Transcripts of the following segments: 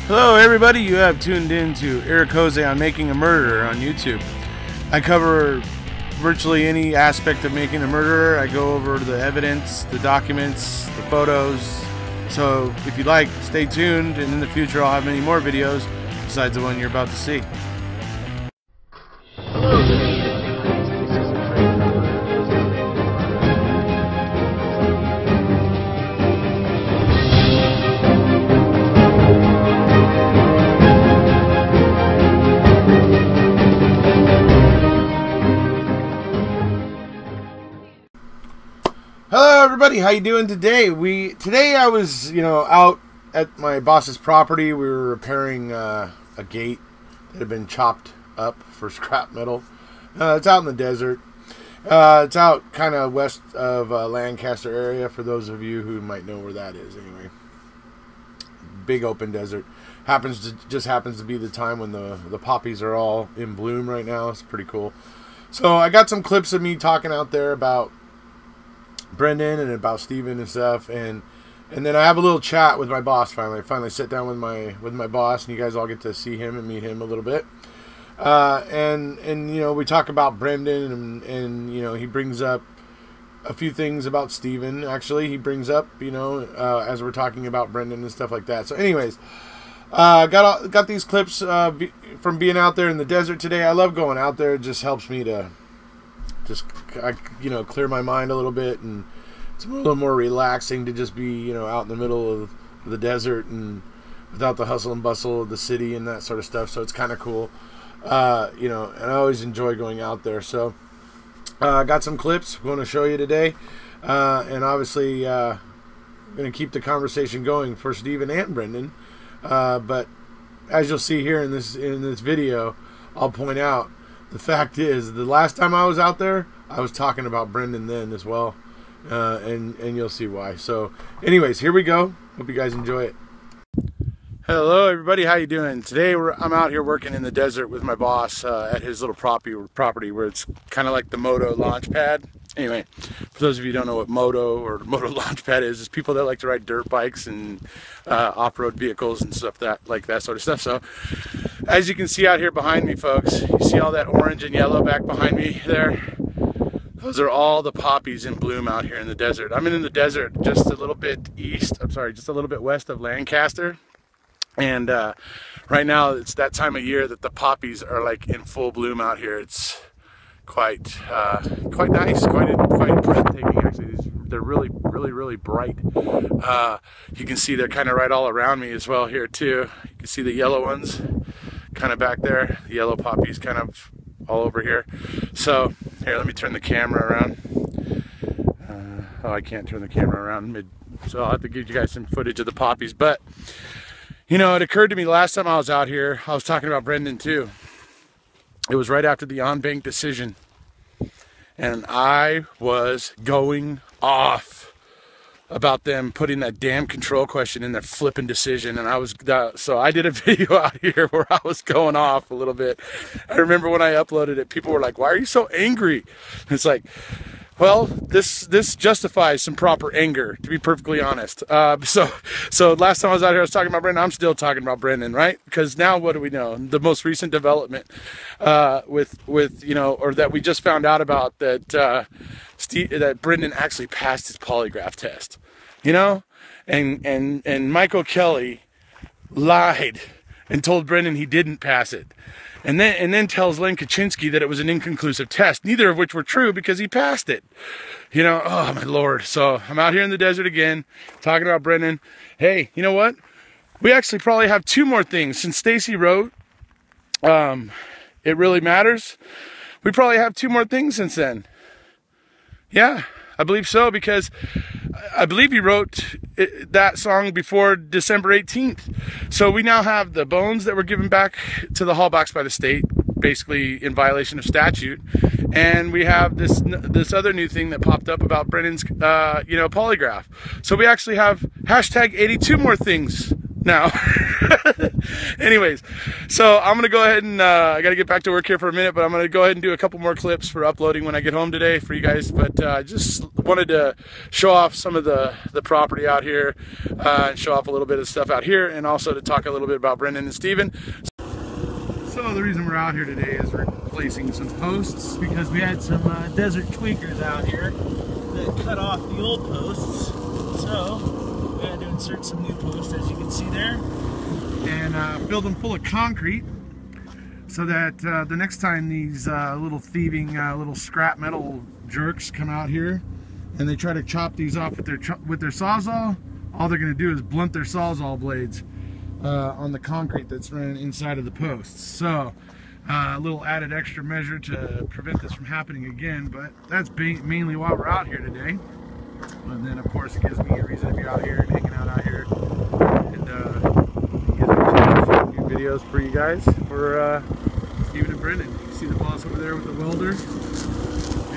Hello everybody, you have tuned in to Eric Jose on Making a Murderer on YouTube. I cover virtually any aspect of making a murderer. I go over the evidence, the documents, the photos. So if you like, stay tuned, and in the future I'll have many more videos besides the one you're about to see. Hello everybody, how you doing today? Today I was, out at my boss's property. We were repairing a gate that had been chopped up for scrap metal. It's out in the desert. It's out kind of west of Lancaster area, for those of you who might know where that is. Anyway, big open desert. Just happens to be the time when the poppies are all in bloom right now. It's pretty cool. So I got some clips of me talking out there about Brendan and about Steven and stuff, and then I have a little chat with my boss. I finally sit down with my boss, and you guys all get to see him and meet him a little bit. And we talk about Brendan, and he brings up a few things about Steven. Actually, he brings up as we're talking about Brendan and stuff like that. So anyways, got these clips from being out there in the desert today. I love going out there. It just helps me to clear my mind a little bit, and it's a little more relaxing to just be out in the middle of the desert and without the hustle and bustle of the city and that sort of stuff. So it's kind of cool, and I always enjoy going out there. So I got some clips I'm going to show you today, and obviously I'm going to keep the conversation going for Steven and Brendan, but as you'll see here in this video, I'll point out the fact is, the last time I was out there, I was talking about Brendan then as well, and you'll see why. So, anyways, here we go. Hope you guys enjoy it. Hello, everybody. How you doing? Today, I'm out here working in the desert with my boss at his little property where it's kind of like the Moto launch pad. Anyway, for those of you who don't know what Moto or Moto launch pad is, it's people that like to ride dirt bikes and off-road vehicles and stuff like that sort of stuff. So, as you can see out here behind me, folks, you see all that orange and yellow back behind me there? Those are all the poppies in bloom out here in the desert. I'm in the desert just a little bit just a little bit west of Lancaster. And right now it's that time of year that the poppies are like in full bloom out here. It's quite nice, quite breathtaking actually. They're really bright. You can see they're kind of right all around me as well here too. You can see the yellow ones kind of back there, the yellow poppies kind of all over here. So here, let me turn the camera around. I can't turn the camera around so I'll have to give you guys some footage of the poppies. But it occurred to me last time I was out here, I was talking about Brendan too. It was right after the on-bank decision, and I was going off about them putting that damn control question in their flipping decision, and so I did a video out here where I was going off a little bit. I remember when I uploaded it, people were like, "Why are you so angry?" And it's like, well, this justifies some proper anger, to be perfectly honest. So last time I was out here, I was talking about Brendan. I'm still talking about Brendan, right? Because now what do we know? The most recent development or that we just found out about, that that Brendan actually passed his polygraph test, and Michael Kelly lied and told Brendan he didn't pass it. And then tells Len Kaczynski that it was an inconclusive test, neither of which were true because he passed it. Oh my Lord. So I'm out here in the desert again, talking about Brendan. Hey, you know what? We actually probably have two more things. Since Dassey wrote, It Really Matters, we probably have two more things since then. Yeah, I believe so, because I believe he wrote that song before December 18th. So we now have the bones that were given back to the haul box by the state, basically in violation of statute. And we have this other new thing that popped up about Brendan's, polygraph. So we actually have hashtag 82 more things now. Anyways, so I'm gonna go ahead and I gotta get back to work here for a minute, but I'm gonna go ahead and do a couple more clips for uploading when I get home today for you guys. But just wanted to show off some of the property out here, and show off a little bit of stuff out here, and also to talk a little bit about Brendan and Steven. So the reason we're out here today is replacing some posts, because we had some desert tweakers out here that cut off the old posts. So we had to insert some new posts, as you can see there, and fill them full of concrete, so that the next time these little thieving little scrap metal jerks come out here and they try to chop these off with their sawzall, all they're going to do is blunt their sawzall blades on the concrete that's running inside of the posts. So a little added extra measure to prevent this from happening again, but that's mainly why we're out here today. And then of course it gives me a reason to be out here and hanging out here and get some new videos for you guys, for Steven and Brendan. You can see the boss over there with the welder,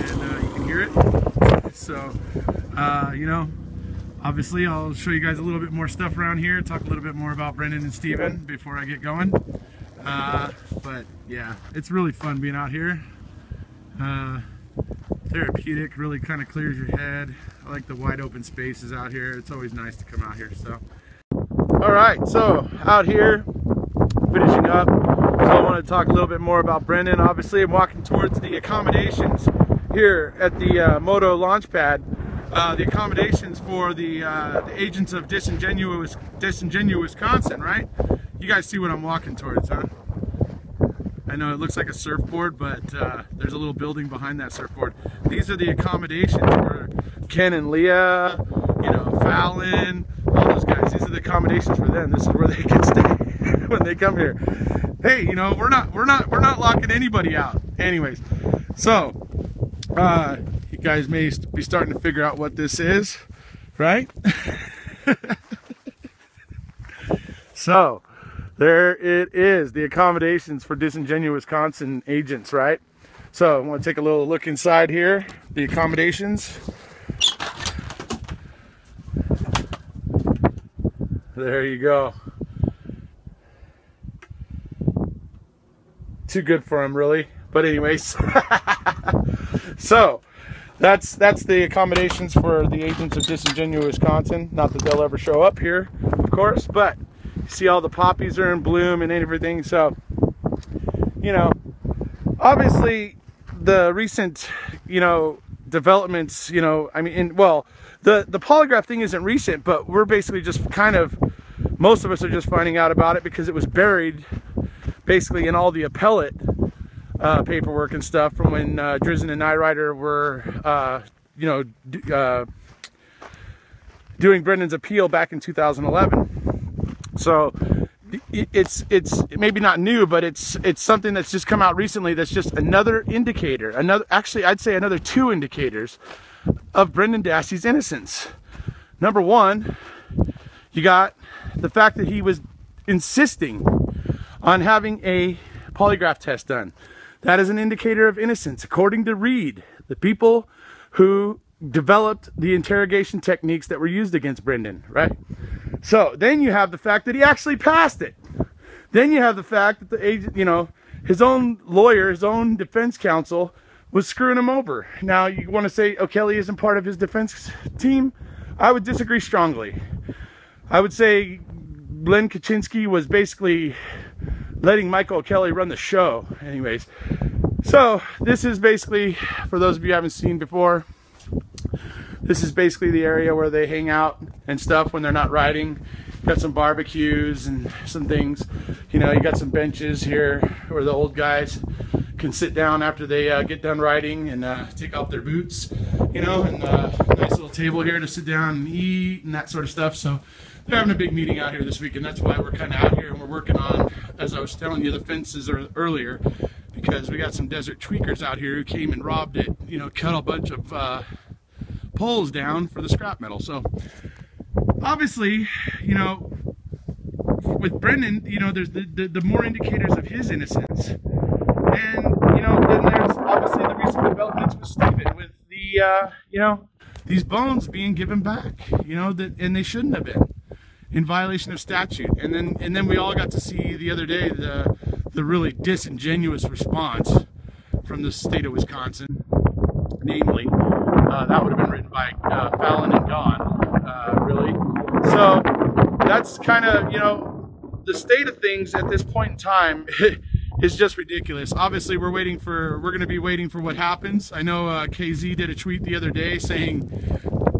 and you can hear it. So you know, obviously I'll show you guys a little bit more stuff around here, talk a little bit more about Brendan and Steven before I get going. But yeah, it's really fun being out here. Therapeutic, really kind of clears your head. I like the wide open spaces out here. It's always nice to come out here. So alright, so out here finishing up. So I want to talk a little bit more about Brendan. Obviously I'm walking towards the accommodations here at the Moto launch pad. The accommodations for the agents of disingenuous Wisconsin, right? You guys see what I'm walking towards, huh? I know it looks like a surfboard, but there's a little building behind that surfboard. These are the accommodations for Ken and Leah, you know, Fallon, all those guys. These are the accommodations for them. This is where they can stay when they come here. Hey, you know, we're not locking anybody out. Anyways, so you guys may be starting to figure out what this is, right? So there it is, the accommodations for disingenuous Wisconsin agents, right? So I want to take a little look inside here, the accommodations. There you go. Too good for them, really. But anyways, so that's the accommodations for the agents of disingenuous Wisconsin. Not that they'll ever show up here, of course, but you see all the poppies are in bloom and everything. So, you know, obviously the recent, you know, developments, you know, I mean, well, the polygraph thing isn't recent, but we're basically just kind of, most of us are just finding out about it because it was buried basically in all the appellate paperwork and stuff from when Drizzen and Nyrider were, you know, doing Brendan's appeal back in 2011. So it's maybe not new, but it's something that's just come out recently. That's just another indicator. Actually, I'd say another two indicators of Brendan Dassey's innocence. Number one, you got the fact that he was insisting on having a polygraph test done. That is an indicator of innocence, according to Reed, the people who developed the interrogation techniques that were used against Brendan, right? So then you have the fact that he actually passed it. Then you have the fact that the agent, you know, his own lawyer, his own defense counsel was screwing him over. Now you want to say O'Kelly isn't part of his defense team? I would disagree strongly. I would say Len Kaczynski was basically letting Michael O'Kelly run the show. Anyways, so this is basically, for those of you who haven't seen before, this is basically the area where they hang out and stuff when they're not riding. Got some barbecues and some things. You know, you got some benches here where the old guys can sit down after they get done riding and take off their boots. You know, and nice little table here to sit down and eat and that sort of stuff. So they're having a big meeting out here this week, and that's why we're kind of out here and we're working on, as I was telling you, the fences earlier, because we got some desert tweakers out here who came and robbed it. You know, cut a bunch of poles down for the scrap metal. So obviously, you know, with Brendan, you know, there's the more indicators of his innocence, and you know, then there's obviously the recent developments with Steven, with the you know, these bones being given back, you know, that, and they shouldn't have been. in violation of statute. And then we all got to see the other day the really disingenuous response from the state of Wisconsin. Namely, that would have been written by Fallon and Gone, really. So that's kind of, you know, the state of things at this point in time is just ridiculous. Obviously, we're going to be waiting for what happens. I know KZ did a tweet the other day saying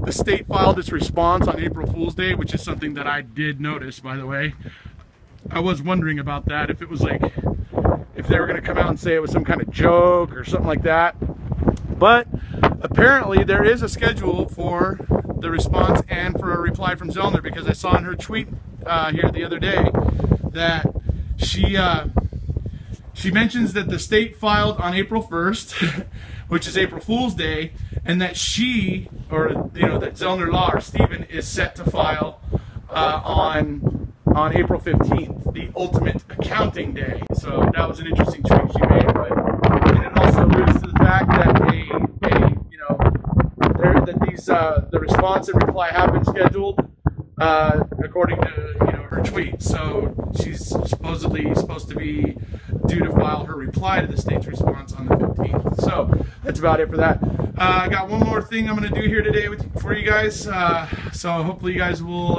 the state filed its response on April Fool's Day, which is something that I did notice, by the way. I was wondering about that, if it was like, if they were going to come out and say it was some kind of joke or something like that. But apparently there is a schedule for the response and for a reply from Zellner, because I saw in her tweet here the other day that she mentions that the state filed on April 1st, which is April Fool's Day, and that she, or you know, that Zellner Law or Stephen is set to file on April 15th, the ultimate accounting day. So that was an interesting tweet she made, but and it also alludes to the fact that the response and reply have been scheduled according to, you know, her tweet. So she's supposedly supposed to be due to file her reply to the state's response on the 15th. So that's about it for that. I got one more thing I'm going to do here today for you guys. So hopefully you guys will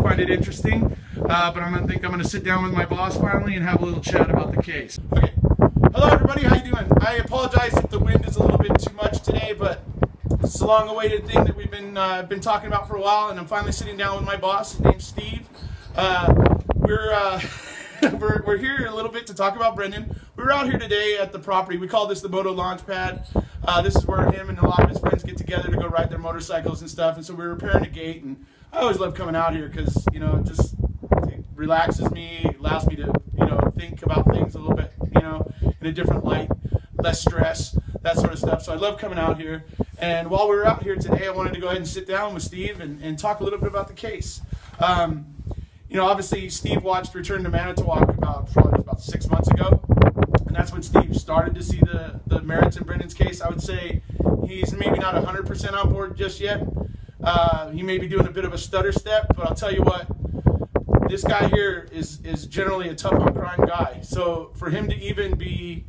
find it interesting. But I think I'm going to sit down with my boss finally and have a little chat about the case. Okay. Hello everybody, how you doing? I apologize if the wind is a little bit too much today, but it's a long-awaited thing that we've been talking about for a while, and I'm finally sitting down with my boss. His name's Steve. We're here a little bit to talk about Brendan. We were out here today at the property. We call this the Moto launch pad. This is where him and a lot of his friends get together to go ride their motorcycles and stuff. And so we're repairing a gate, and I always love coming out here because, you know, it just relaxes me, allows me to, you know, think about things a little bit, you know, in a different light, less stress, that sort of stuff. So I love coming out here. And while we were out here today, I wanted to go ahead and sit down with Steve and talk a little bit about the case. You know, obviously Steve watched Return to Manitowoc probably about 6 months ago, and that's when Steve started to see the merits in Brendan's case. I would say he's maybe not 100% on board just yet. He may be doing a bit of a stutter step, but I'll tell you what, this guy here is generally a tough on crime guy. So for him to even be,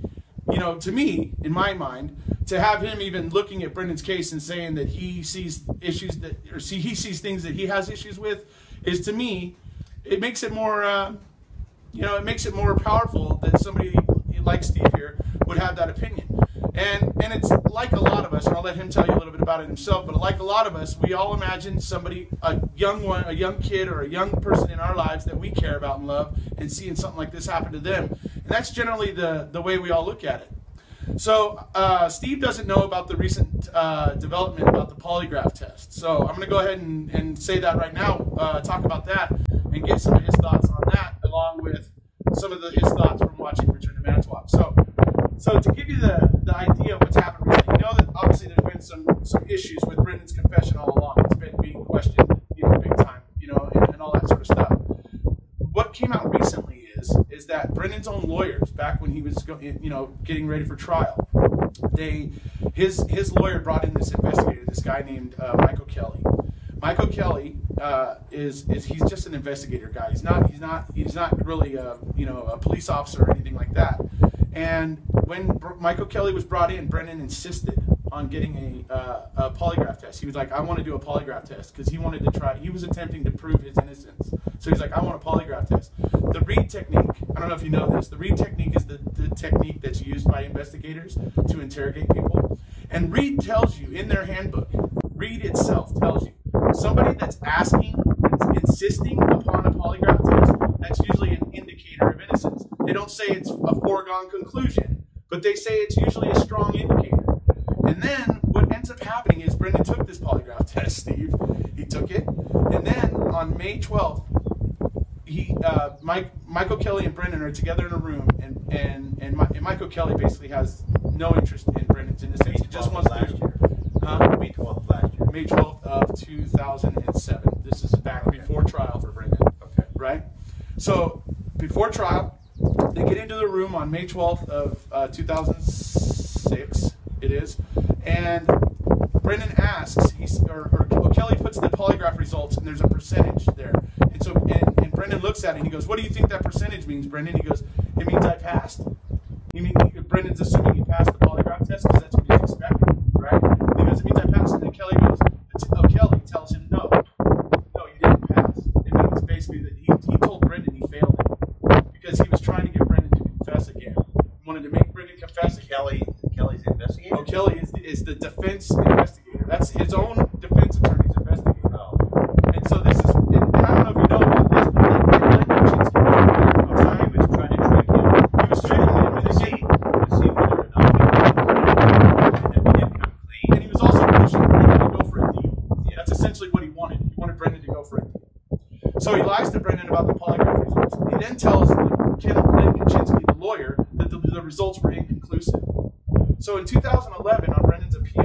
you know, to me, in my mind, to have him even looking at Brendan's case and saying that he sees issues that, or he sees things that he has issues with, is, to me, it makes it more, you know, it makes it more powerful that somebody like Steve here would have that opinion. And it's like a lot of us, and I'll let him tell you a little bit about it himself, but like a lot of us, we all imagine somebody, a young kid or a young person in our lives that we care about and love, and seeing something like this happen to them. And that's generally the way we all look at it. So Steve doesn't know about the recent development about the polygraph test. So I'm going to go ahead and say that right now, talk about that, and get some of his thoughts on that, along with some of his thoughts from watching Return to Manitowoc. So to give you the idea of what's happened recently, you know that obviously there's been some issues with Brendan's confession all along. It's been being questioned, you know, big time, you know, and all that sort of stuff. What came out recently is that Brendan's own lawyers, back when he was, you know, getting ready for trial, his lawyer brought in this investigator, this guy named Michael Kelly. Michael Kelly he's just an investigator guy. He's not really you know, a police officer or anything like that. And when Michael Kelly was brought in, Brendan insisted on getting a polygraph test. He was like, I want to do a polygraph test, because he wanted to try. He was attempting to prove his innocence. So he's like, I want a polygraph test. The Reed technique, I don't know if you know this, the Reed technique is the technique that's used by investigators to interrogate people. And Reed tells you in their handbook, Reed itself tells you, somebody that's asking, insisting upon a polygraph test, that's usually an indicator of innocence. They don't say it's a foregone conclusion, but they say it's usually a strong indicator. And then what ends up happening is Brendan took this polygraph test, Steve. He took it, and then on May 12th, Michael Kelly and Brendan are together in a room, and Michael Kelly basically has no interest in Brendan's innocence. He just wants to. May 12th last year. May 12th of 2007. This is back before trial for Brendan. Okay. Right? So before trial, they get into the room on May 12th of 2006. It is, and Brendan asks, or Kelly puts the polygraph results, and there's a percentage there, and so at it and he goes, "What do you think that percentage means, Brendan?" He goes, "It means I passed." You mean Brendan's assuming he passed the polygraph test because that's what he's expecting, right? And he goes, "It means I passed." And then Kelly goes, Kelly tells him, "No, you didn't pass." It means basically that he told Brendan he failed it because he was trying to get Brendan to confess again. He wanted to make Brendan confess again. Kelly's the investigator? Oh, Kelly is the defense investigator. That's his own defense attorney's investigator. Oh. And so this is, and I don't know if you know about this, but Glenn Kuczynski was there. He was trying to trick him. He was tricking him to see whether or not he didn't come clean. and he was also pushing Brendan to go for a deal. Yeah. That's essentially what he wanted. He wanted Brendan to go for a deal. So he lies to Brendan about the polygraph results. He then tells Glenn Kuczynski, the lawyer, that the results were inconclusive. So in 2011, on Brendan's appeal,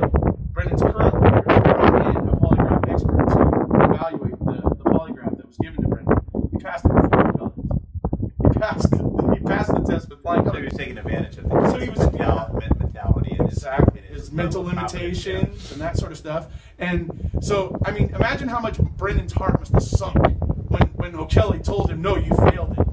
Brendan's current lawyer brought in a polygraph expert to evaluate the polygraph that was given to Brendan. He passed it with flying colors. He passed the test with flying So colors. he was taking advantage of the So he was mentality and his mental limitations and that sort of stuff. And so, I mean, imagine how much Brendan's heart must have sunk when O'Kelly told him, "No, you failed it."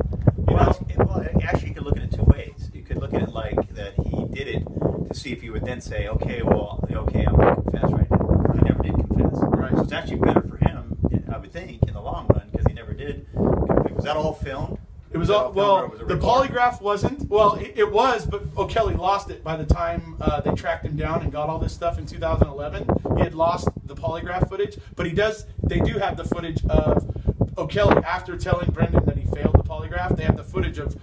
Actually, you could look at it two ways. You could look at it like that he did it to see if he would then say, okay, I'm going to confess right now. He never did confess. Right. So it's actually better for him, I would think, in the long run, because he never did. Was that all filmed? It was all, well, the polygraph wasn't. Well, it was, but O'Kelly lost it by the time they tracked him down and got all this stuff in 2011. He had lost the polygraph footage, but they do have the footage of O'Kelly after telling Brendan that he failed the polygraph. They have the footage of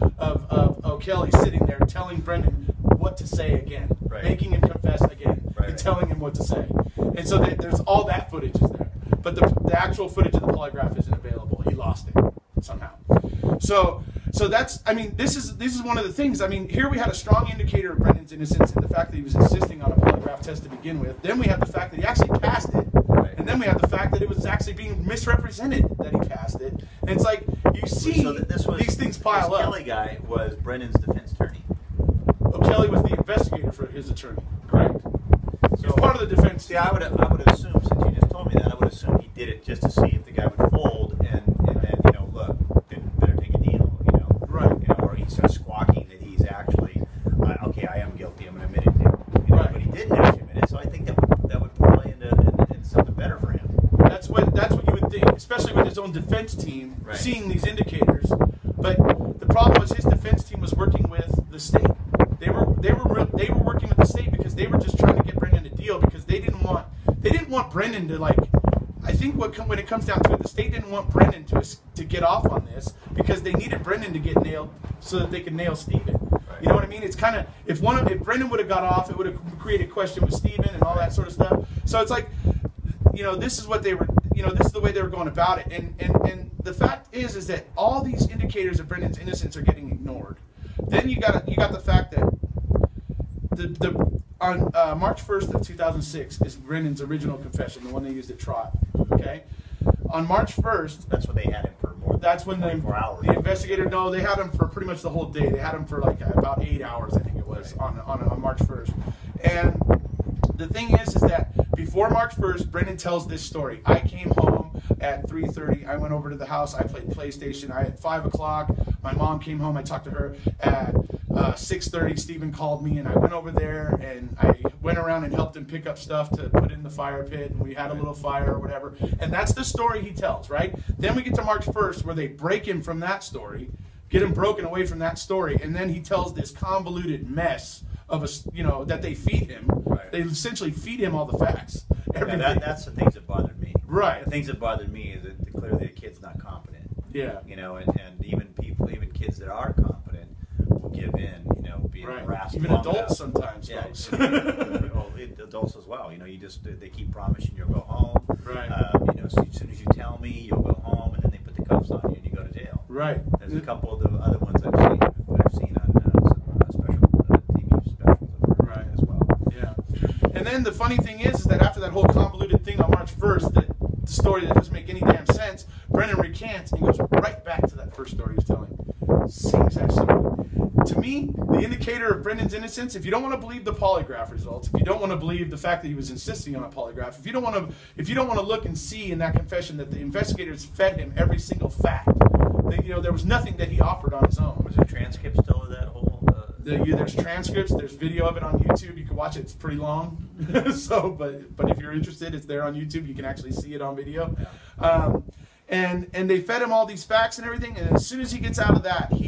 O'Kelly sitting there telling Brendan what to say again, right. Making him confess again, right. and telling him what to say. And so there's all that footage is there, but the actual footage of the polygraph isn't available. He lost it somehow. So that's, I mean, this is one of the things. I mean, here we had a strong indicator of Brendan's innocence in the fact that he was insisting on a polygraph test to begin with. Then we have the fact that he actually passed it. Right. And then we have the fact that it was actually being misrepresented that he passed it. And it's like, you see these things pile up. This Kelly guy was Brendan's defense attorney. O'Kelly was the investigator for his attorney. Correct. So he's part of the defense. See, I would assume, since you just told me that, I would assume he did it just to see if the guy would fold and then, look, then better take a deal, Right. Or he starts squawking that he's actually, okay, I am guilty, I'm going to admit it to Right. But he didn't actually admit it, so I think that would parlay into something better for him. That's what you would think, especially with his own defense team Right. seeing these indicators. But the problem was his defense team was working with the state. They were working with the state because they were just trying to get Brendan a deal because they didn't want Brendan to, like, I think when it comes down to it, the state didn't want Brendan to get off on this because they needed Brendan to get nailed so that they could nail Stephen. Right. You know what I mean? It's kind of, if Brendan would have got off, it would have created question with Stephen and all that sort of stuff. So it's like, this is what they were, this is the way they were going about it. And the fact is that all these indicators of Brendan's innocence are getting ignored. Then you got the fact that on March 1st of 2006 is Brendan's original confession, the one they used at trial. Okay, on March 1st, That's what they had him for more. that's when 24 hours. the investigator. No, they had him for pretty much the whole day. They had him for like about 8 hours, I think it was, on March 1st. And the thing is that before March 1st, Brendan tells this story. I came home at 3:30. I went over to the house. I played PlayStation. At 5 o'clock, my mom came home. I talked to her at 6:30. Stephen called me, and I went over there, and I went around and helped him pick up stuff to put in the fire pit, and we had a little fire or whatever. And that's the story he tells, right? Then we get to March 1st, where they break him from that story, get him broken away from that story, and then he tells this convoluted mess of that they feed him. Right. They essentially feed him all the facts. Everything. That's the things that bothered me. Right. The things that bothered me is that clearly the kid's not competent. Yeah. And even kids that are competent will give in, being Right. harassed. Even long adults enough. sometimes, Yeah. folks. Adults as well. They keep promising you'll go home. Right. As soon as you tell me, you'll go home, and then they put the cuffs on you and you go to jail. Right. There's a couple of the other ones I've seen on some special TV specials Right. as well. Yeah. And then the funny thing is that after that whole convoluted thing on March 1st, the story that doesn't make any damn sense, Brendan recants and goes right back to that first story he was telling. Same exact story. To me, the indicator of Brendan's innocence, if you don't want to believe the polygraph results, if you don't want to believe the fact that he was insisting on a polygraph, if you don't want to look and see in that confession that the investigators fed him every single fact, There was nothing that he offered on his own. Was there transcripts still of that whole? There's transcripts. There's video of it on YouTube. You can watch it. It's pretty long. But if you're interested, it's there on YouTube. You can actually see it on video. Yeah. And they fed him all these facts and everything. And as soon as he gets out of that, he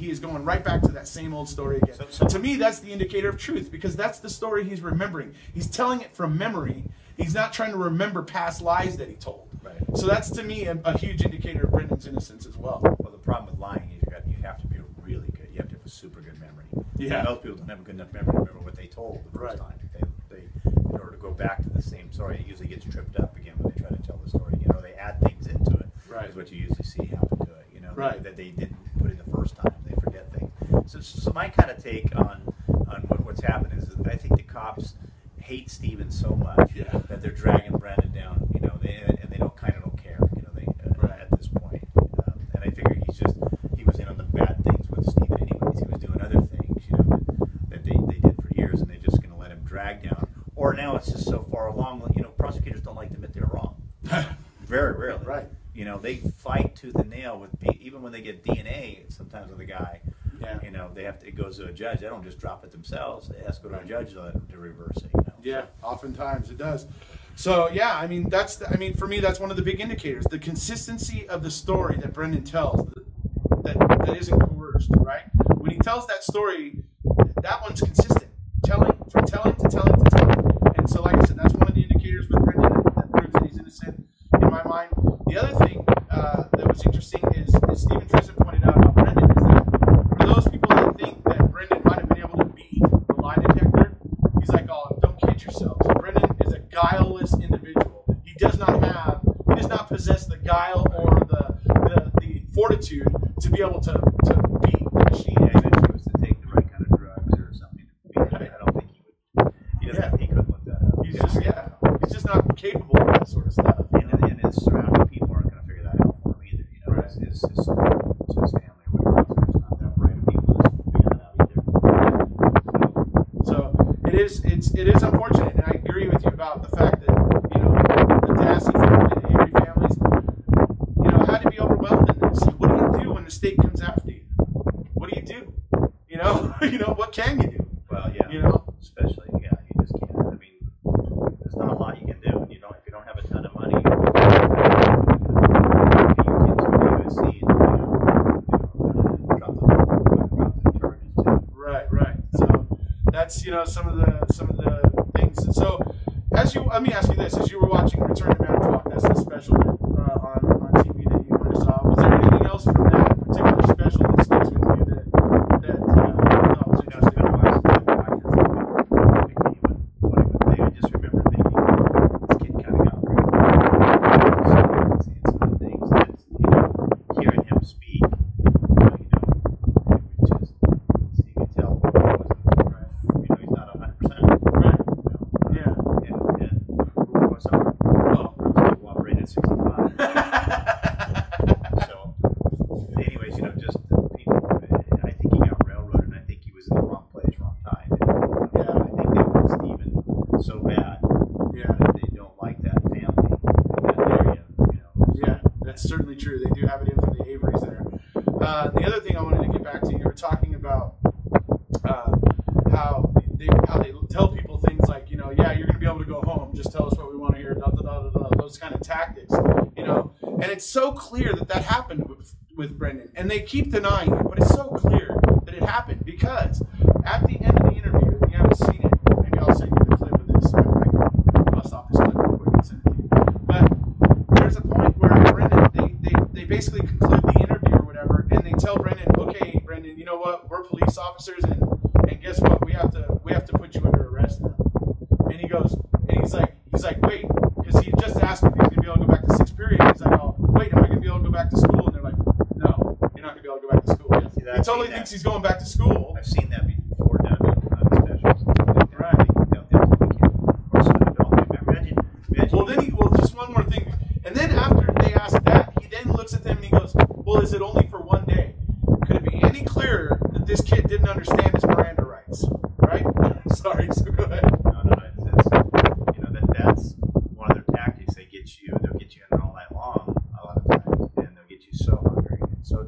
is going right back to that same old story again. So to me, that's the indicator of truth, because that's the story he's remembering. He's telling it from memory. He's not trying to remember past lies that he told. Right. So that's, to me, a huge indicator of Brendan's innocence as well. Well, the problem with lying is you have to be really good. You have to have a super good memory. Yeah. Most people don't have a good enough memory to remember what they told the first time. They in order to go back to the same story, it usually gets tripped up again when they try to tell the story. They add things into it. Right. Is what you usually see happen to it. Right. That they didn't put in the first time. They forget things. So my kind of take on what's happened is that I think the cops hate Steven so much that they're dragging Brandon down. They don't care. At this point. And I figure he was in on the bad things with Steven anyways. He was doing other things, that they did for years, and they're just going to let him drag down. Or now it's just so far along. Prosecutors don't like to admit they're wrong. Very rarely. Right. They fight tooth and nail with even when they get DNA sometimes with a guy. Yeah. It goes to a judge. They don't just drop it themselves. They have to go to a judge to reverse it. Yeah, oftentimes it does. So yeah, for me, that's one of the big indicators: the consistency of the story that Brendan tells, that isn't coerced. Right? When he tells that story, that one's consistent, telling to telling. And so, like I said, that's one of the indicators with Brendan that proves that he's innocent in my mind. The other thing that was interesting is Stephen Tristan pointed out about Brendan is that for those people that think that Brendan might have been able to beat the lie detector, he's like, oh, don't kid yourselves. Brendan is a guileless individual. He does not possess the guile or the fortitude to be able to beat the machine. Yeah, if he was to take the right kind of drugs or something to beat it, I don't think he would. He couldn't look that up. He's just not capable of that sort of stuff. And his surrounding people aren't going to figure that out for him either. Right. His family or whatever. There's not that bright of people to figure that out either. So it is unfortunate, and I agree with you about the fact that the Dassey family, the Avery families, had to be overwhelmed in this. What do you do when the state comes after you? What do you do? What can you do? Well, especially you just can't. There's not a lot you can do. If you don't have a ton of money, you can USC and drop the charges too. Right. So that's some of the things. And so let me ask you this: as you were watching Return to Man Talk, that's the special on TV that you might have saw. Was there anything else from that particular special that sticks with you that thought was interesting? It's been a while since I've watched it. What he would think. I just remember thinking this kid kind of got seeing some of the things that hearing him speak, it was just you could tell he wasn't right. He's not 100%. Right. Yeah. And who was up? Oh, I'm still operating at 65. So, anyways, just people. I think he got railroaded, and I think he was in the wrong place, wrong time. And, I think they want Steven so bad that they don't like that family in that area. Yeah, that's certainly true. They do have it in for the Averys there. The other thing I wanted to get back to, you were talking about how they tell people things like, you're going to be able to go home. Just tell us what we want to hear. Those kind of tactics, And it's so clear that happened with Brendan, and they keep denying it, but it's so clear that it happened because at the end of the interview, and you haven't seen it, maybe I'll send you the clip of this. I can bust off this clip real quick and send it to you. But there's a point where Brendan, they basically conclude the interview or whatever, and they tell Brendan, okay, Brendan, you know what? We're police officers, and guess what? We have to put you under arrest now. And he goes, and he's like, wait, because he just asked if he's going to be able to go back to sixth period. He's like, oh, wait, am I going to be able to go back to school? And they're like, no, you're not going to be able to go back to school. Yeah, see, he totally thinks he's going back to school. I've seen that before done on specials. Right. Well, then just one more thing. And then after they ask that, he then looks at them and he goes, well, is it only for one day? Could it be any clearer that this kid didn't understand his Miranda rights? Right? Sorry, so go ahead. That's one of their tactics. They'll get you in there all night long a lot of times, and they'll get you so hungry and so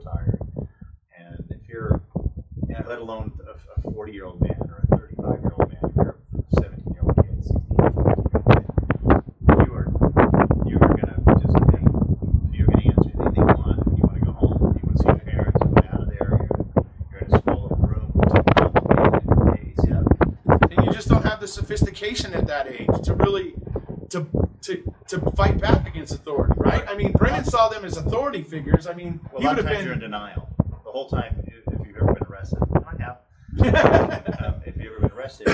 sophistication at that age to really to fight back against authority, right? I mean, Brendan saw them as authority figures. I mean, Well, he a would lot of have times you're in been. denial the whole time. If you've ever been arrested, I have. If you've ever been arrested, you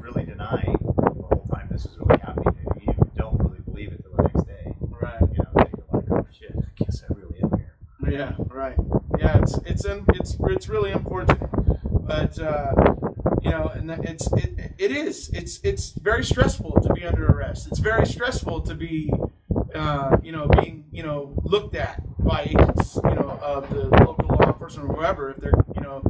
really deny the whole time this is really happening to you. You don't really believe it till the next day. Right. You know, you go like, oh shit, I guess I really am here. Yeah. Right. Yeah. It's really unfortunate, but you know, and it's very stressful to be under arrest. It's very stressful to be you know, being, you know, looked at by agents, you know, of the local law enforcement or whoever, if they're, you know,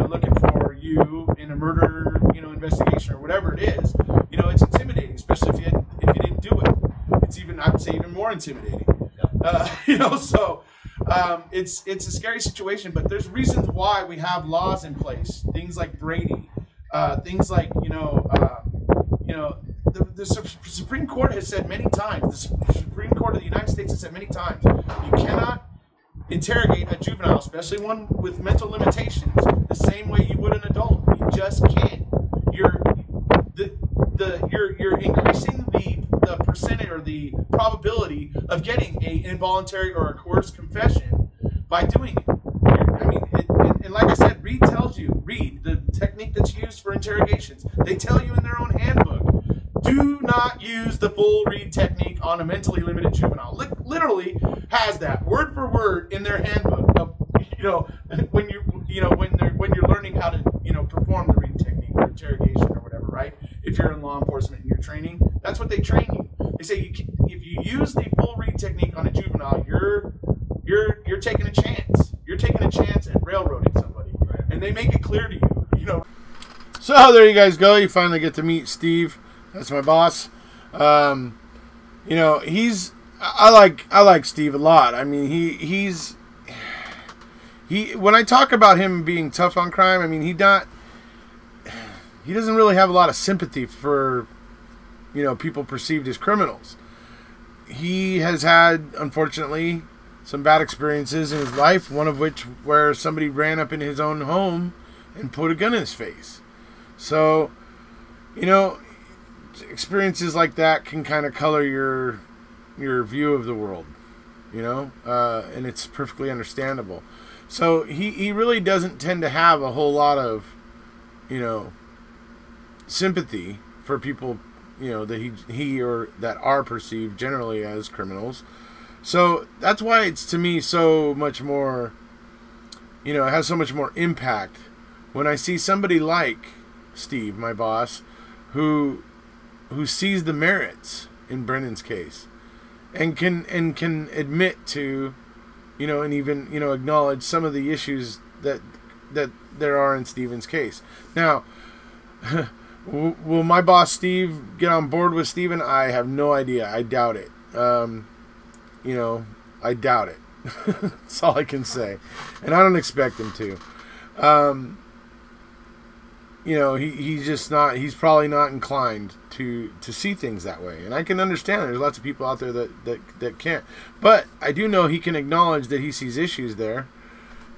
looking for you in a murder, you know, investigation or whatever it is. You know, it's intimidating, especially if you didn't do it. It's even, I would say, even more intimidating. You know, so it's a scary situation, but there's reasons why we have laws in place. Things like Brady, things like, the Supreme Court has said many times, the Supreme Court of the United States has said many times, you cannot interrogate a juvenile, especially one with mental limitations, the same way you would an adult. You just can't. You're increasing the percentage or the probability of getting an involuntary or a coerced confession by doing it. And like I said, Reed tells you, the technique that's used for interrogations, they tell you in their own handbook, do not use the full Reed technique on a mentally limited juvenile. Literally has that word for word in their handbook of, when you're learning how to, perform the Reed technique or interrogation or whatever, right? If you're in law enforcement and you're training, that's what they train you. They say if you use the full Reed technique on a juvenile, you're taking a chance. You're taking a chance at railroading somebody, and they make it clear to you, So there you guys go. You finally get to meet Steve. That's my boss. I like Steve a lot. I mean, he when I talk about him being tough on crime, I mean, he doesn't really have a lot of sympathy for, people perceived as criminals. He has had, unfortunately, some bad experiences in his life, one of which where somebody ran up in his own home and put a gun in his face. So, experiences like that can kind of color your view of the world, and it's perfectly understandable. So he really doesn't tend to have a whole lot of, sympathy for people, that he or that are perceived generally as criminals. So that's why it's, to me, so much more, it has so much more impact when I see somebody like Steve, my boss, who sees the merits in Brendan's case and can admit to, and even, acknowledge some of the issues that there are in Steven's case. Now, will my boss Steve get on board with Steven? I have no idea. I doubt it. I doubt it. That's all I can say. And I don't expect him to. He's just not, he's probably not inclined to see things that way. And I can understand there's lots of people out there that can't. But I do know he can acknowledge that he sees issues there.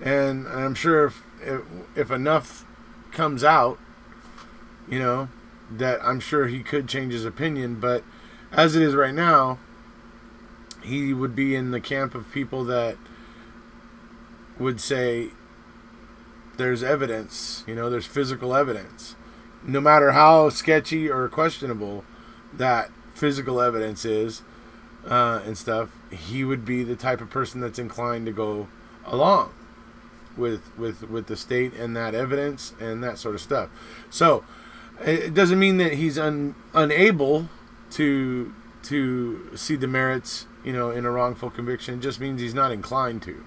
And I'm sure if enough comes out, that I'm sure he could change his opinion. But as it is right now, he would be in the camp of people that would say there's evidence, there's physical evidence. No matter how sketchy or questionable that physical evidence is and stuff, he would be the type of person that's inclined to go along with the state and that evidence and that sort of stuff. So it doesn't mean that he's unable to see the merits, in a wrongful conviction. It just means he's not inclined to.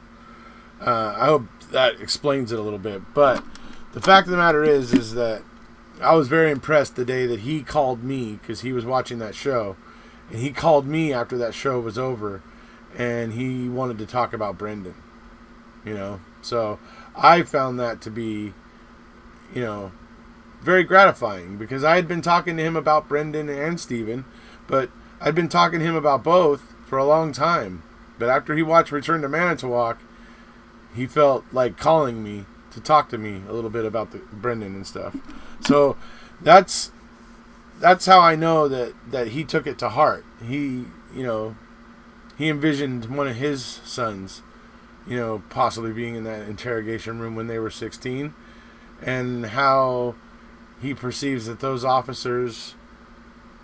I hope that explains it a little bit. But the fact of the matter is that I was very impressed the day that he called me, because he was watching that show, and he called me after that show was over, and he wanted to talk about Brendan. So I found that to be, very gratifying, because I had been talking to him about Brendan and Steven, but I'd been talking to him about both for a long time. But after he watched Return to Manitowoc, he felt like calling me to talk to me a little bit about Brendan and stuff. So that's that's how I know that he took it to heart. He, you know, he envisioned one of his sons, you know, possibly being in that interrogation room when they were 16, and how he perceives that those officers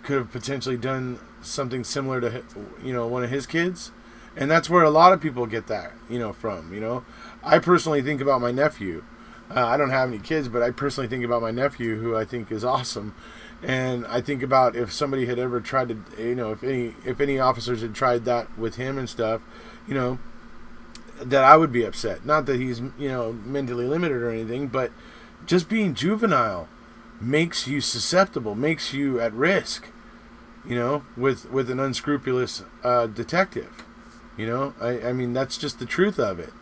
could have potentially done something similar to, you know, one of his kids. And that's where a lot of people get that, you know, from, you know. I personally think about my nephew. I don't have any kids, but I personally think about my nephew, who I think is awesome. And I think about if somebody had ever tried to, you know, if any officers had tried that with him and stuff, you know, that I would be upset. Not that he's, you know, mentally limited or anything, but just being juvenile makes you susceptible, makes you at risk, you know, with an unscrupulous detective. You know, I mean, that's just the truth of it.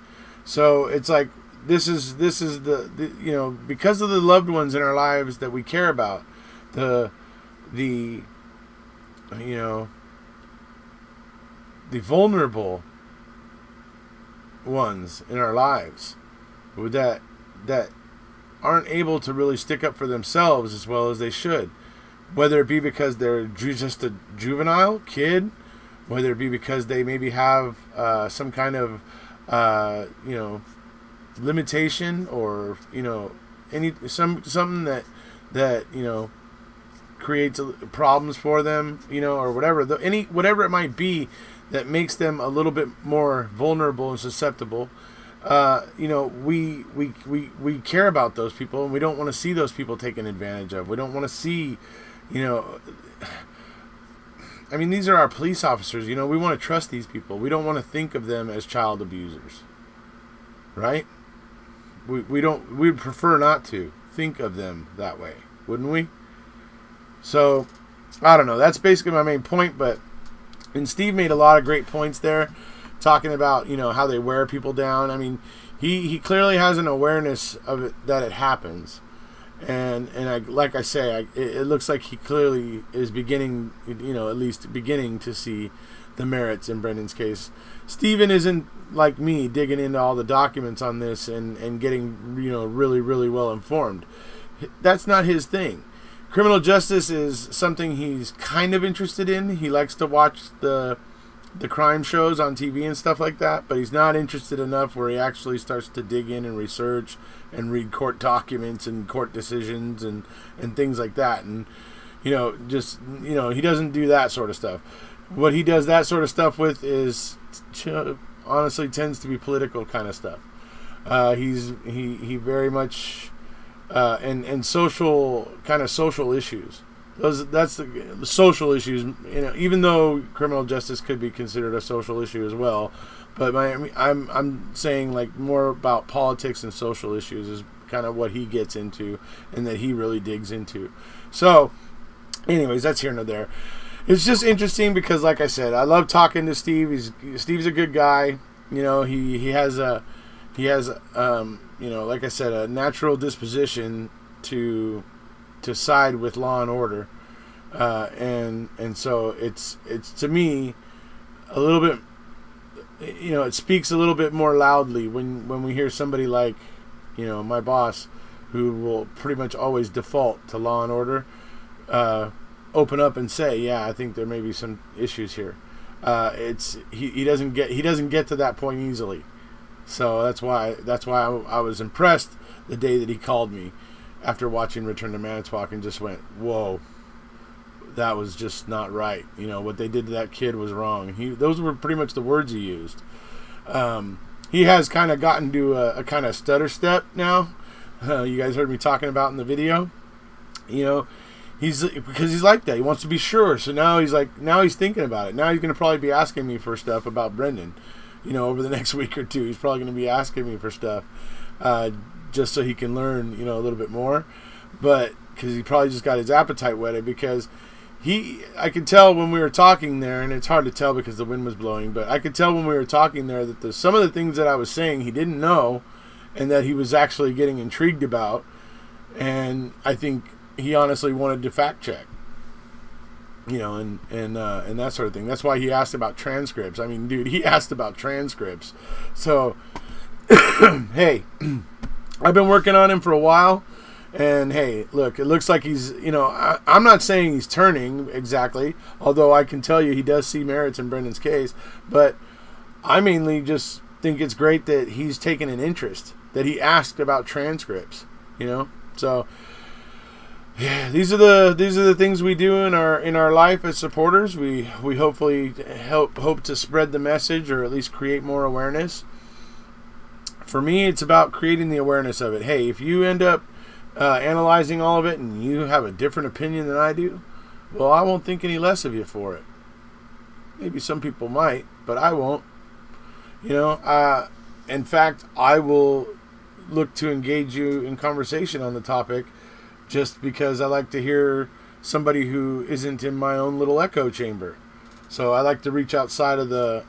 So it's like, this is the you know, because of the loved ones in our lives that we care about, the you know, the vulnerable ones in our lives that aren't able to really stick up for themselves as well as they should, whether it be because they're just a juvenile kid, whether it be because they maybe have some kind of you know, limitation, or, you know, something that you know, creates problems for them, you know, or whatever, whatever it might be that makes them a little bit more vulnerable and susceptible. You know, we care about those people, and we don't want to see those people taken advantage of. We don't want to see, you know, I mean, these are our police officers, you know, we want to trust these people. We don't want to think of them as child abusers, right? We'd prefer not to think of them that way, wouldn't we? So, I don't know. That's basically my main point, and Steve made a lot of great points there, talking about, you know, how they wear people down. I mean, he clearly has an awareness of it, that it happens. And like I say, it looks like he clearly is beginning, you know, at least beginning to see the merits in Brendan's case. Steven isn't like me, digging into all the documents on this and getting, you know, really, really well informed. That's not his thing. Criminal justice is something he's kind of interested in. He likes to watch the crime shows on TV and stuff like that, but he's not interested enough where he actually starts to dig in and research and read court documents and court decisions and things like that. And, you know, just, you know, he doesn't do that sort of stuff. What he does that sort of stuff with is, honestly, tends to be political kind of stuff. He very much and social, kind of social issues. That's the social issues. You know, even though criminal justice could be considered a social issue as well, but I'm saying, like, more about politics and social issues is kind of what he gets into, and that he really digs into. So, anyways, that's here and there. It's just interesting because, like I said, I love talking to Steve. Steve's a good guy. You know, he has you know, like I said, a natural disposition to side with law and order, and so it's to me a little bit, you know, it speaks a little bit more loudly when we hear somebody like, you know, my boss, who will pretty much always default to law and order, open up and say, yeah, I think there may be some issues here. He doesn't get to that point easily. So that's why I was impressed the day that he called me after watching Return to Manitowoc and just went, whoa, that was just not right. You know, what they did to that kid was wrong. Those were pretty much the words he used. He has kind of gotten to a kind of stutter step now. You guys heard me talking about in the video. You know, because he's like that. He wants to be sure. So now he's thinking about it. Now he's going to probably be asking me for stuff about Brendan. You know, over the next week or two, he's probably going to be asking me for stuff, just so he can learn, you know, a little bit more. But because he probably just got his appetite whetted, because I could tell when we were talking there, and it's hard to tell because the wind was blowing, but I could tell when we were talking there that some of the things that I was saying he didn't know, and that he was actually getting intrigued about, and I think he honestly wanted to fact check. You know, and that sort of thing. That's why he asked about transcripts. I mean, dude, he asked about transcripts. So, hey, I've been working on him for a while, And hey, look, it looks like he's, I'm not saying he's turning exactly, although I can tell you he does see merits in Brendan's case, but I mainly just think it's great that he's taken an interest, that he asked about transcripts, So yeah, these are the things we do in our life as supporters. We hopefully hope to spread the message, or at least create more awareness. For me, it's about creating the awareness of it. Hey, if you end up analyzing all of it and you have a different opinion than I do, well, I won't think any less of you for it. Maybe some people might, but I won't. In fact, I will look to engage you in conversation on the topic, just because I like to hear somebody who isn't in my own little echo chamber. So I like to reach outside of the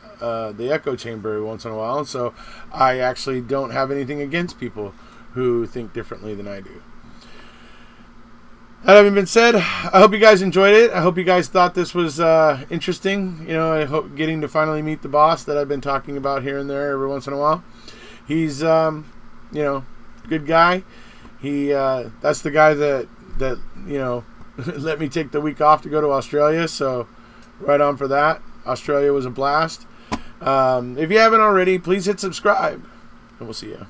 echo chamber every once in a while. So I actually don't have anything against people who think differently than I do. That having been said, I hope you guys enjoyed it. I hope you guys thought this was interesting. I hope getting to finally meet the boss that I've been talking about here and there every once in a while. He's, good guy. He, that's the guy that let me take the week off to go to Australia. So right on for that. Australia was a blast. If you haven't already, please hit subscribe, and we'll see you.